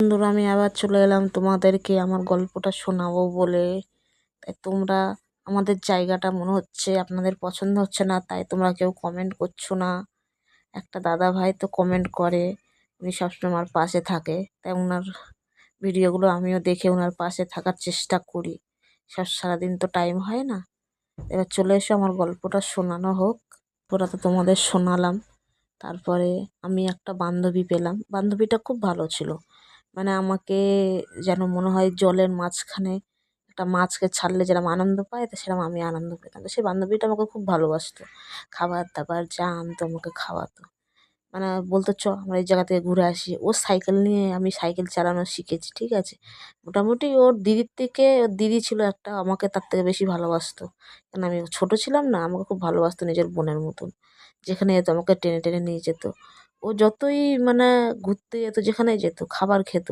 বন্ধুরা, আমি আবার চলে এলাম তোমাদেরকে আমার গল্পটা শোনাবো বলে। তাই তোমরা আমাদের জায়গাটা মনে হচ্ছে আপনাদের পছন্দ হচ্ছে না, তাই তোমরা কেউ কমেন্ট করছো না। একটা দাদা ভাই তো কমেন্ট করে, উনি সবসময় আমার পাশে থাকে, তাই ওনার ভিডিওগুলো আমিও দেখে ওনার পাশে থাকার চেষ্টা করি। সারাদিন তো টাইম হয় না। এবার চলে এসো, আমার গল্পটা শোনানো হোক। ওরা তো তোমাদের শোনালাম। তারপরে আমি একটা বান্ধবী পেলাম, বান্ধবীটা খুব ভালো ছিল। মানে আমাকে যেন মনে হয় জলের মাঝখানে একটা মাছকে ছাড়লে যেরকম আনন্দ পায়, তো সেরকম আমি আনন্দ পেতাম। তো সেই বান্ধবীটা আমাকে খুব ভালোবাসতো, খাবার দাবার যা আনতো আমাকে খাওয়াতো। মানে বলতো চ আমরা এই জায়গা থেকে ঘুরে আসি। ওর সাইকেল নিয়ে আমি সাইকেল চালানো শিখেছি, ঠিক আছে। মোটামুটি ওর দিদির থেকে, ওর দিদি ছিল একটা, আমাকে তার থেকে বেশি ভালোবাসতো। কেন আমি ছোট ছিলাম না, আমাকে খুব ভালোবাসতো নিজের বোনের মতন। যেখানে যেত আমাকে টেনে টেনে নিয়ে যেত। ও যতই মানে ঘুরতে যেত, যেখানে যেত খাবার খেত।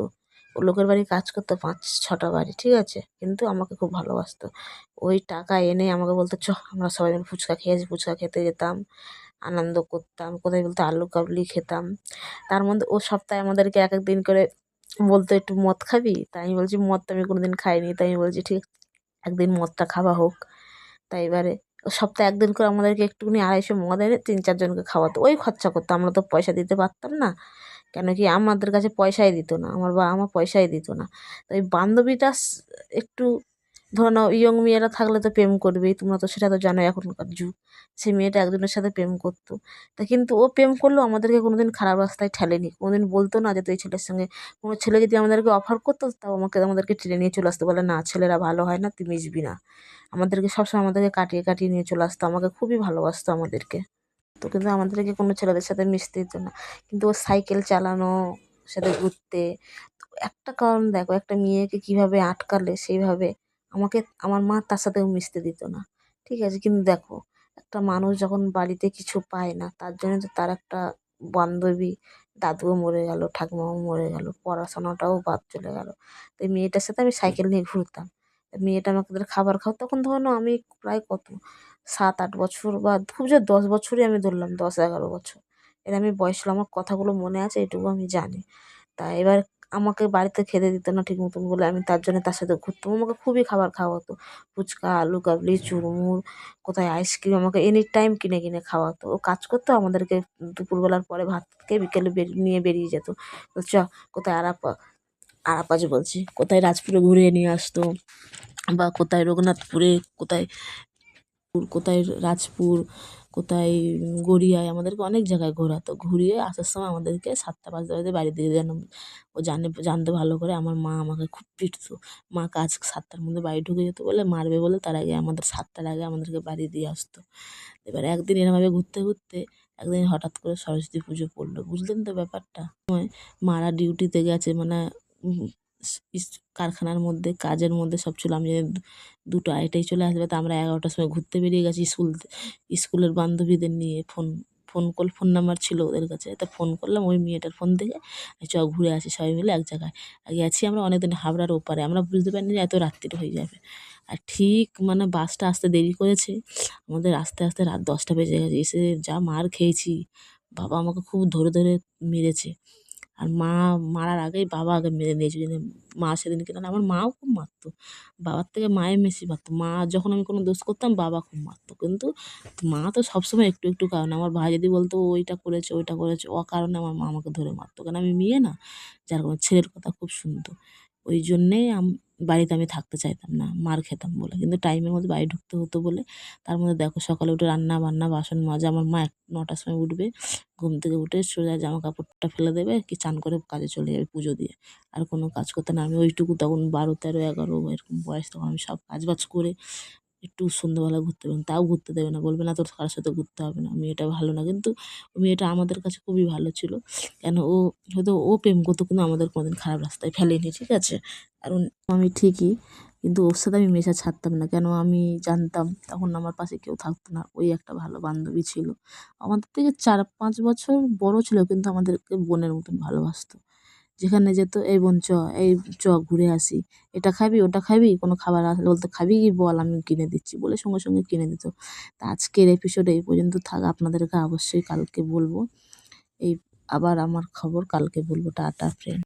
ও লোকের বাড়ি কাজ করতো 5-6টা বাড়ি, ঠিক আছে, কিন্তু আমাকে খুব ভালোবাসতো। ওই টাকা এনে আমাকে বলতো চ আমরা সবাই মিলে ফুচকা খেয়ে আসি। ফুচকা খেতে যেতাম, আনন্দ করতাম। কোথায় বলতো আলু কাবলি খেতাম। তার মধ্যে ও সপ্তাহে আমাদেরকে এক এক দিন করে বলতো একটু মদ খাবি, তাই আমি বলছি মদ তো আমি কোনোদিন খাইনি, তাই আমি বলছি ঠিক একদিন মদটা খাওয়া হোক। তাই এবারে ও সপ্তাহে একদিন করে আমাদেরকে একটুখানি 250 মদ এনে 3-4 জনকে খাওয়াতো। ওই খরচা করতো, আমরা তো পয়সা দিতে পারতাম না। কেন কি আমাদের কাছে পয়সাই দিত না, আমার বাবা মা পয়সাই দিত না। তো এই বান্ধবীটা একটু, ধরো নাও ইয়ং মেয়েরা থাকলে তো প্রেম করবেই, তোমরা তো সেটা তো জানো এখনকার যুগ। সেই মেয়েটা একজনের সাথে প্রেম করতো। তা কিন্তু ও প্রেম করলেও আমাদেরকে কোনোদিন খারাপ রাস্তায় ঠেলেনি, কোনোদিন বলতো না যে তুই এই ছেলের সঙ্গে। কোনো ছেলে যদি আমাদেরকে অফার করতো, তাও আমাদেরকে টেনে নিয়ে চলে আসতো, বলে না ছেলেরা ভালো হয় না, তুই মিশবি না। আমাদেরকে সবসময় আমাদেরকে কাটিয়ে কাটিয়ে নিয়ে চলে আসতো, আমাকে খুবই ভালোবাসতো আমাদেরকে। তো কিন্তু আমাদেরকে কোনো ছেলেদের সাথে মিশতে দিত না। কিন্তু ও সাইকেল চালানো, সাথে ঘুরতে, একটা কারণ দেখো, একটা মেয়েকে কিভাবে আটকালে সেইভাবে আমাকে আমার মা তার সাথেও মিশতে দিত না, ঠিক আছে। কিন্তু দেখো, একটা মানুষ যখন বাড়িতে কিছু পায় না, তার জন্য তো তার একটা বান্ধবী, দাদুও মরে গেল, ঠাকুমাও মরে গেল, পড়াশোনাটাও বাদ চলে গেল। তো এই মেয়েটার সাথে আমি সাইকেল নিয়ে ঘুরতাম। মেয়েটা আমাকে খাবার খাওয়া, তখন ধরো না আমি প্রায় কত 7-8 বছর, বা খুব জোর 10 বছরই আমি ধরলাম, 10-11 বছর এর আমি বয়স ছিল। আমার কথাগুলো মনে আছে, এটুকু আমি জানি। তা এবার আমাকে বাড়িতে খেতে দিত না ঠিক মতন বলে আমি তার জন্য তার সাথে ঘুরতাম। আমাকে খুবই খাবার খাওয়াতো, ফুচকা, আলু কাবলি, চুরমুর, কোথায় আইসক্রিম, আমাকে এনি টাইম কিনে কিনে খাওয়াতো। ও কাজ করতো, আমাদেরকে দুপুরবেলার পরে ভাত খেয়ে বিকেলে নিয়ে বেরিয়ে যেত। তো চ কোথায় আরাপাজ বলছি, কোথায় রাজপুরে ঘুরিয়ে নিয়ে আসতো, বা কোথায় রঘুনাথপুরে, কোথায় কোথায় রাজপুর, কোথায় গড়িয়ায়, আমাদেরকে অনেক জায়গায় ঘোরাতো। ঘুরিয়ে আসার সময় আমাদেরকে 7টা-5টা বাজে বাড়ি দিয়ে যেন ও জানতো ভালো করে। আমার মা আমাকে খুব পিটতো। মা কাজ 7টার মধ্যে বাড়ি ঢুকে যেত বলে, মারবে বলে, তার আগে আমাদের 7টার আগে আমাদেরকে বাড়ি দিয়ে আসতো। এবার একদিন এরমভাবে ঘুরতে ঘুরতে একদিন হঠাৎ করে সরস্বতী পুজো পড়লো, বুঝলেন তো ব্যাপারটা। মারা ডিউটিতে গেছে, মানে কারখানার মধ্যে কাজের মধ্যে সব ছিল। আমি জানি 2টা-2:30টায় চলে আসবে, তো আমরা 11টার সময় ঘুরতে বেরিয়ে গেছি স্কুলের বান্ধবীদের নিয়ে। ফোন নাম্বার ছিল ওদের কাছে, তা ফোন করলাম ওই মেয়েটার ফোন থেকে, চ ঘুরে আসি সবাই মিলে এক জায়গায়। গেছি আমরা অনেকদিন হাবড়ার ওপারে, আমরা বুঝতে পারিনি যে এত রাত্রির হয়ে যাবে। আর ঠিক মানে বাসটা আসতে দেরি করেছে, আমাদের আস্তে আস্তে রাত 10টা বেজে গেছে। এসে যা মার খেয়েছি, বাবা আমাকে খুব ধরে ধরে মেরেছে। আর মা মারার আগেই বাবা আগে মেরে দিয়েছে। মা সেদিনকে, না আমার মাও খুব মারতো, বাবার থেকে মায়ে বেশি মারতো। মা যখন আমি কোনো দোষ করতাম, বাবা খুব মারতো। কিন্তু মা তো সবসময় একটু একটু কারণে, আমার ভাই যদি বলতো ওইটা করেছে ওইটা করেছে, কারণে আমার মা আমাকে ধরে মারতো, কারণ আমি মেয়ে না, যার কারণে ছেলের কথা খুব শুনতো। ওই জন্যেই বাড়িতে আমি থাকতে চাইতাম না, মার খেতাম বলে। কিন্তু টাইমের মধ্যে বাড়ি ঢুকতে হতো বলে। তার মধ্যে দেখো সকালে উঠে রান্না বান্না বাসন মাজা, আমার মা 9টার সময় উঠবে, ঘুম থেকে উঠে সোজা জামা কাপড়টা ফেলে দেবে, কি চান করে কাজে চলে যাবে পুজো দিয়ে। আর কোনো কাজ করতে না, আমি ওইটুকু তখন 12, 13, 11 এরকম বয়স, তখন আমি সব কাজ বাজ করে একটু সন্ধ্যাবেলা ঘুরতে বেরোতাম, তাও ঘুরতে দেবে না, বলবে না তোর কারোর সাথে ঘুরতে হবে না, মেয়েটা ভালো না। কিন্তু মেয়েটা আমাদের কাছে খুবই ভালো ছিল। কেন হয়তো ও প্রেম করতো, কিন্তু আমাদের কোনোদিন খারাপ রাস্তায় ফেলেনি, ঠিক আছে। কারণ আমি ঠিকই, কিন্তু ওর সাথে আমি মেশা ছাড়তাম না। কেন আমি জানতাম তখন আমার পাশে কেউ থাকতো না, ওই একটা ভালো বান্ধবী ছিল। আমাদের থেকে 4-5 বছর বড় ছিল, কিন্তু আমাদেরকে বোনের মতন ভালোবাসতো। যেখানে যেত, এই বোন চ, এই চ ঘুরে আসি, এটা খাবি ওটা খাবি, কোনো খাবার আসলে বলতো খাবি কি বল আমি কিনে দিচ্ছি, বলে সঙ্গে সঙ্গে কিনে দিত। তা আজকের এপিসোড এই পর্যন্ত থাক, আপনাদেরকে অবশ্যই কালকে বলবো এই আবার আমার খবর কালকে বলবো। Tata friend.